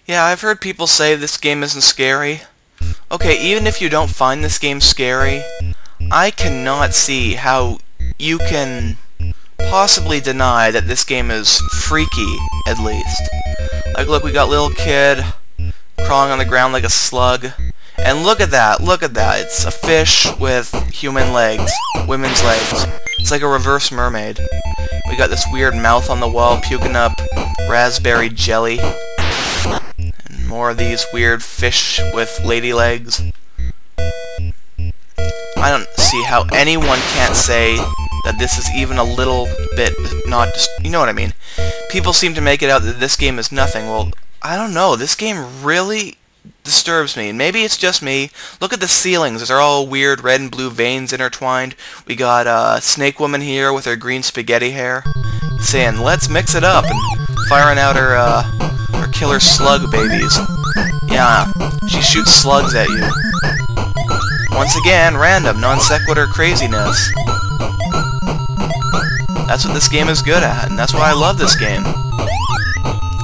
Yeah, I've heard people say this game isn't scary. Okay, even if you don't find this game scary, I cannot see how you can possibly deny that this game is freaky, at least. Like, look, we got little kid crawling on the ground like a slug. And look at that, look at that. It's a fish with human legs, women's legs. It's like a reverse mermaid. We got this weird mouth on the wall puking up raspberry jelly. And more of these weird fish with lady legs. I don't see how anyone can't say that this is even a little bit not just, you know what I mean. People seem to make it out that this game is nothing. Well, I don't know. This game really disturbs me. Maybe it's just me. Look at the ceilings. They're all weird red and blue veins intertwined. We got Snake Woman here with her green spaghetti hair saying, let's mix it up, and firing out her killer slug babies. Yeah, she shoots slugs at you. Once again, random, non sequitur craziness. That's what this game is good at, and that's why I love this game.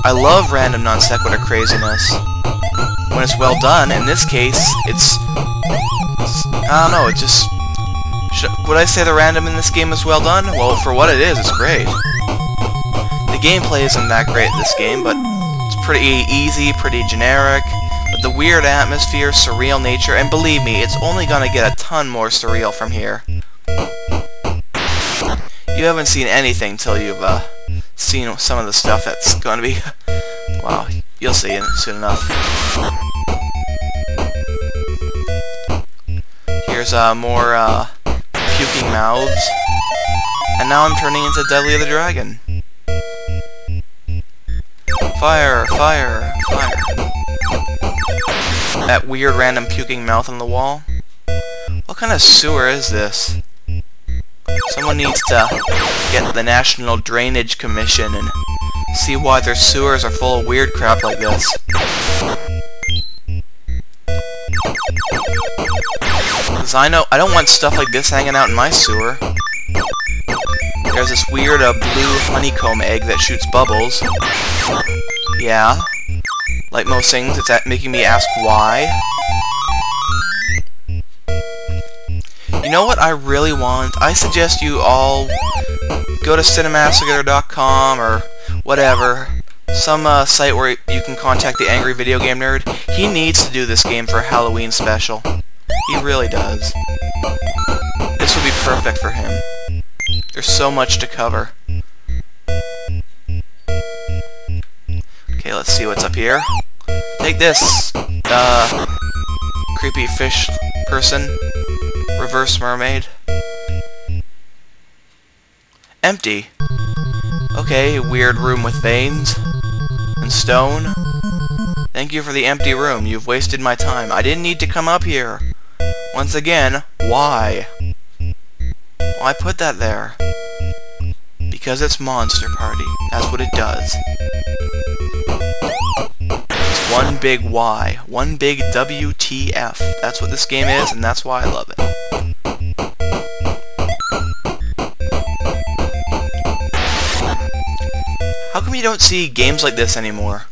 I love random non sequitur craziness. When it's well done, in this case, it's I don't know, it just... Would I say the random in this game is well done? Well, for what it is, it's great. The gameplay isn't that great in this game, but it's pretty easy, pretty generic. But the weird atmosphere, surreal nature, and believe me, it's only gonna get a ton more surreal from here. You haven't seen anything till you've seen some of the stuff that's gonna be... Wow, you'll see it soon enough. Here's more puking mouths. And now I'm turning into Deadly the Dragon. Fire, fire, fire. That weird random puking mouth on the wall. What kind of sewer is this? Someone needs to get the National Drainage Commission and see why their sewers are full of weird crap like this. Because I don't want stuff like this hanging out in my sewer. There's this weird blue honeycomb egg that shoots bubbles. Yeah. Like most things, it's making me ask why. You know what I really want? I suggest you all go to Cinemassacre.com or whatever, some site where you can contact the Angry Video Game Nerd. He needs to do this game for a Halloween special. He really does. This would be perfect for him. There's so much to cover. Okay, let's see what's up here. Take this, creepy fish person. Reverse mermaid. Empty. Okay, weird room with veins and stone. Thank you for the empty room. You've wasted my time. I didn't need to come up here. Once again, why? Why put that there? Because it's Monster Party. That's what it does. It's one big why. One big WTF. That's what this game is, and that's why I love it. How come you don't see games like this anymore?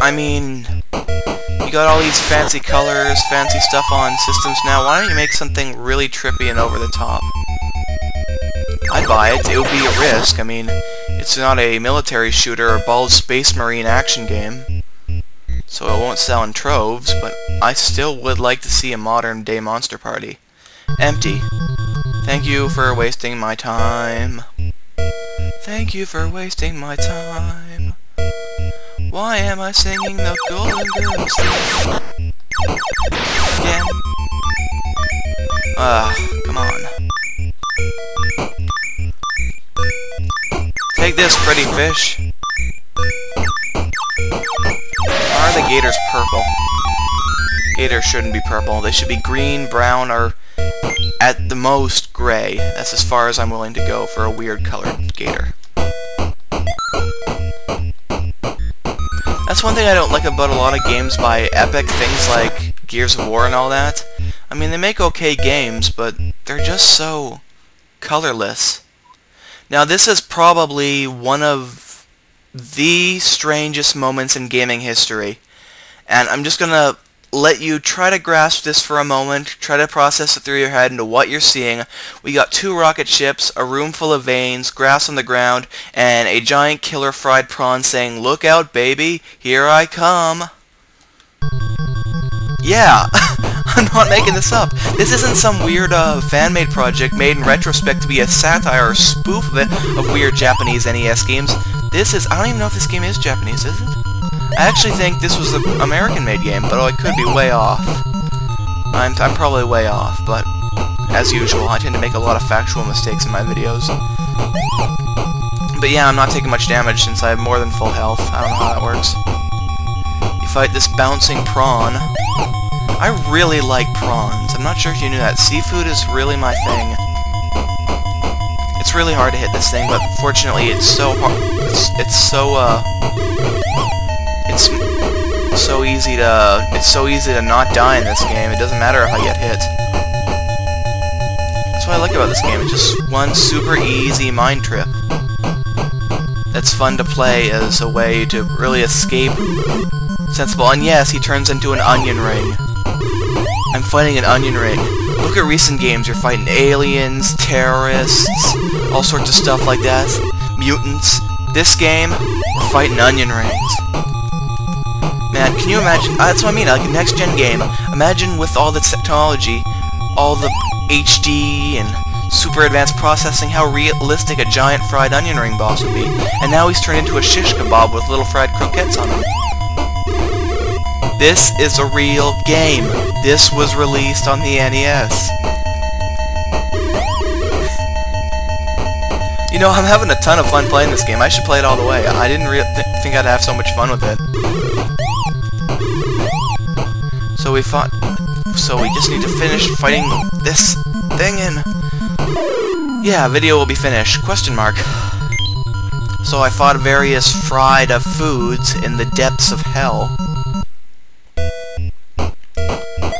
I mean, you got all these fancy colors, fancy stuff on systems now. Why don't you make something really trippy and over the top? I'd buy it. It would be a risk. I mean, it's not a military shooter or bald space marine action game, so it won't sell in troves, but I still would like to see a modern day Monster Party. Empty. Thank you for wasting my time. Thank you for wasting my time. Why am I singing the Golden Girls theme? Again? Come on. Take this, pretty fish. Why are the gators purple? Gators shouldn't be purple. They should be green, brown, or at the most gray. That's as far as I'm willing to go for a weird colored gator. That's one thing I don't like about a lot of games by Epic, things like Gears of War and all that. I mean, they make okay games, but they're just so colorless. Now, this is probably one of the strangest moments in gaming history. And I'm just gonna let you try to grasp this for a moment, try to process it through your head into what you're seeing. We got 2 rocket ships, a room full of veins, grass on the ground, and a giant killer fried prawn saying, "Look out, baby, here I come." Yeah, I'm not making this up. This isn't some weird fan-made project made in retrospect to be a satire or spoof of weird Japanese NES games. This is, I don't even know if this game is Japanese, is it? I actually think this was an American-made game, but I could be way off. I'm probably way off, but as usual, I tend to make a lot of factual mistakes in my videos. But yeah, I'm not taking much damage since I have more than full health. I don't know how that works. You fight this bouncing prawn. I really like prawns. I'm not sure if you knew that. Seafood is really my thing. It's really hard to hit this thing, but fortunately it's so hard. It's so easy to not die in this game. It doesn't matter if I get hit. That's what I like about this game. It's just one super easy mind trip. That's fun to play as a way to really escape sensible. And yes, he turns into an onion ring. I'm fighting an onion ring. Look at recent games. You're fighting aliens, terrorists, all sorts of stuff like that. Mutants. This game, we're fighting onion rings. Man, can you imagine? That's what I mean, like a next-gen game. Imagine with all this technology, all the HD and super advanced processing, how realistic a giant fried onion ring boss would be. And now he's turned into a shish kebab with little fried croquettes on him. This is a real game. This was released on the NES. You know, I'm having a ton of fun playing this game. I should play it all the way. I didn't think I'd have so much fun with it. So we fought... So we just need to finish fighting this thing and... Yeah, video will be finished. Question mark. So I fought various fried foods in the depths of hell.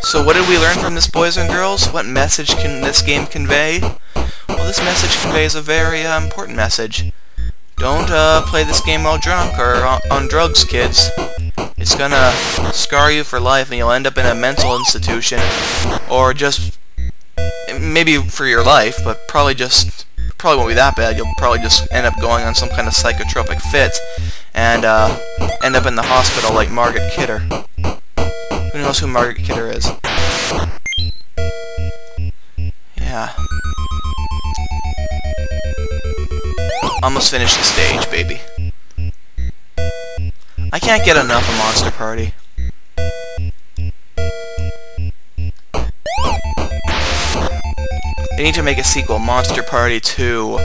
So what did we learn from this, boys and girls? What message can this game convey? Well, this message conveys a very important message. Don't play this game while drunk or on drugs, kids. It's gonna scar you for life and you'll end up in a mental institution. Or just... maybe for your life, but probably won't be that bad. You'll probably just end up going on some kind of psychotropic fit and end up in the hospital like Margaret Kidder. Who knows who Margaret Kidder is? Yeah. Almost finished the stage, baby. I can't get enough of Monster Party. They need to make a sequel, Monster Party 2.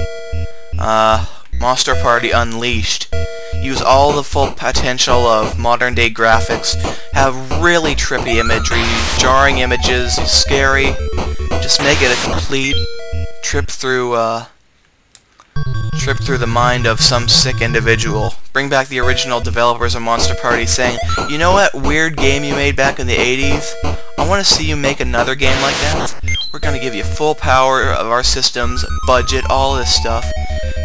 Monster Party Unleashed. Use all the full potential of modern-day graphics. Have really trippy imagery, jarring images, scary. Just make it a complete trip through the mind of some sick individual. Bring back the original developers of Monster Party saying, you know what weird game you made back in the 80s? I want to see you make another game like that. We're going to give you full power of our systems, budget, all this stuff.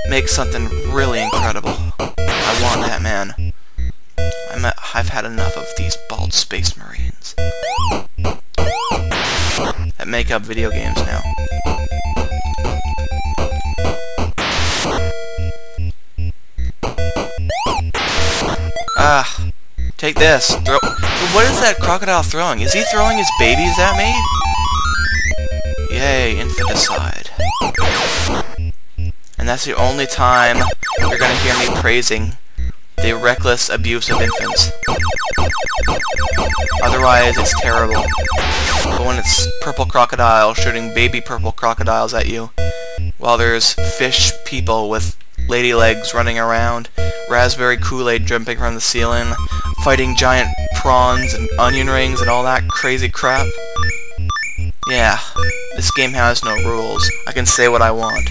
Make something really incredible. I want that, man. I've had enough of these bald space marines that make up video games now. Ah, take this. Throw. What is that crocodile throwing? Is he throwing his babies at me? Yay, infanticide. And that's the only time you're gonna hear me praising the reckless abuse of infants. Otherwise, it's terrible. But when it's purple crocodile shooting baby purple crocodiles at you, while there's fish people with lady legs running around, raspberry Kool-Aid dripping from the ceiling, fighting giant prawns and onion rings and all that crazy crap. Yeah, this game has no rules. I can say what I want.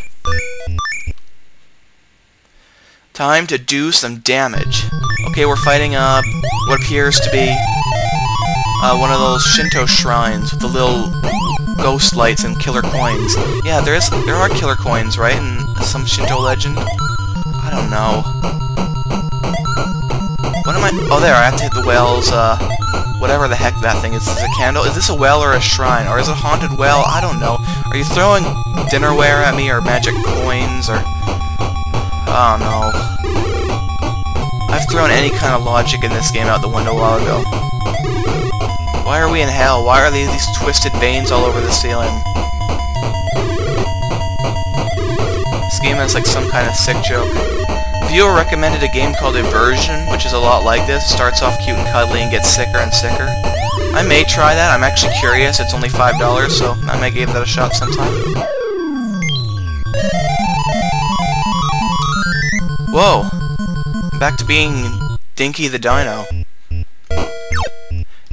Time to do some damage. Okay, we're fighting what appears to be one of those Shinto shrines with the little ghost lights and killer coins. Yeah, there are killer coins, right? In some Shinto legend? I don't know. am I... Oh, there, I have to hit the whale's, whatever the heck that thing is. Is it a candle? Is this a well or a shrine? Or is it a haunted well? I don't know. Are you throwing dinnerware at me, or magic coins, or... I don't know. I've thrown any kind of logic in this game out the window a while ago. Why are we in hell? Why are these twisted veins all over the ceiling? This game is like some kind of sick joke. Viewer recommended a game called Eversion, which is a lot like this. Starts off cute and cuddly and gets sicker and sicker. I may try that. I'm actually curious. It's only $5, so I may give that a shot sometime. Whoa! I'm back to being Dinky the Dino.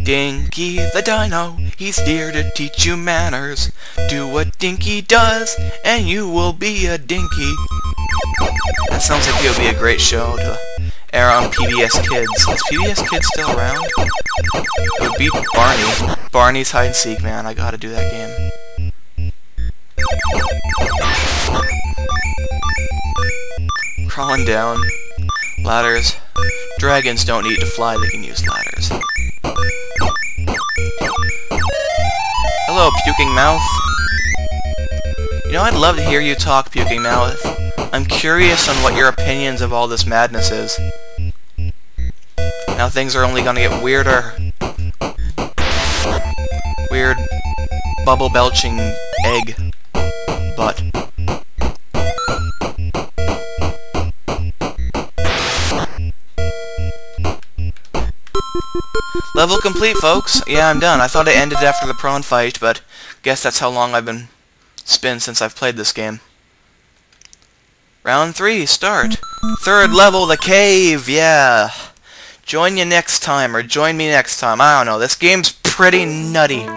Dinky the Dino, he's here to teach you manners. Do what Dinky does, and you will be a Dinky. That sounds like it would be a great show to air on PBS Kids. Is PBS Kids still around? It would be Barney. Barney's Hide and Seek, man. I gotta do that game. Crawling down. Ladders. Dragons don't need to fly, they can use ladders. Hello, Puking Mouth. You know, I'd love to hear you talk, Puking Mouth. I'm curious on what your opinions of all this madness is. Now things are only gonna get weirder. Weird bubble belching egg butt. Level complete, folks. Yeah, I'm done. I thought it ended after the prawn fight, but guess that's how long I've been since I've played this game. Round 3, start. 3rd level, the cave, yeah. Join you next time, or join me next time. I don't know. This game's pretty nutty.